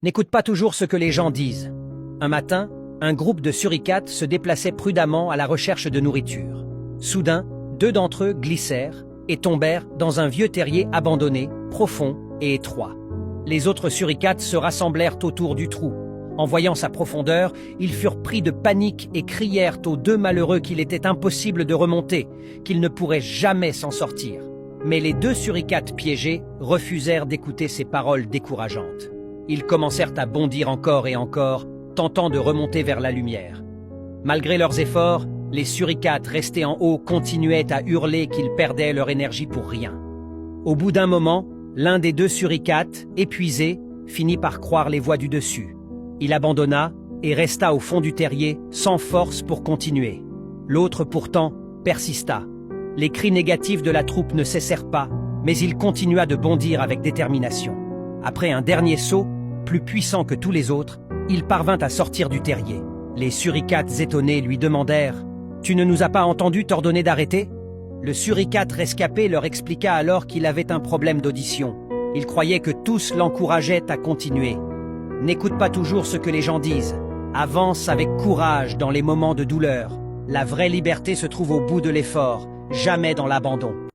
N'écoute pas toujours ce que les gens disent. Un matin, un groupe de suricates se déplaçait prudemment à la recherche de nourriture. Soudain, deux d'entre eux glissèrent et tombèrent dans un vieux terrier abandonné, profond et étroit. Les autres suricates se rassemblèrent autour du trou. En voyant sa profondeur, ils furent pris de panique et crièrent aux deux malheureux qu'il était impossible de remonter, qu'ils ne pourraient jamais s'en sortir. Mais les deux suricates piégés refusèrent d'écouter ces paroles décourageantes. Ils commencèrent à bondir encore et encore, tentant de remonter vers la lumière. Malgré leurs efforts, les suricates restés en haut continuaient à hurler qu'ils perdaient leur énergie pour rien. Au bout d'un moment, l'un des deux suricates, épuisé, finit par croire les voix du dessus. Il abandonna et resta au fond du terrier, sans force pour continuer. L'autre, pourtant, persista. Les cris négatifs de la troupe ne cessèrent pas, mais il continua de bondir avec détermination. Après un dernier saut, plus puissant que tous les autres, il parvint à sortir du terrier. Les suricates étonnés lui demandèrent « Tu ne nous as pas entendu t'ordonner d'arrêter ?» Le suricate rescapé leur expliqua alors qu'il avait un problème d'audition. Il croyait que tous l'encourageaient à continuer. N'écoute pas toujours ce que les gens disent. Avance avec courage dans les moments de douleur. La vraie liberté se trouve au bout de l'effort, jamais dans l'abandon.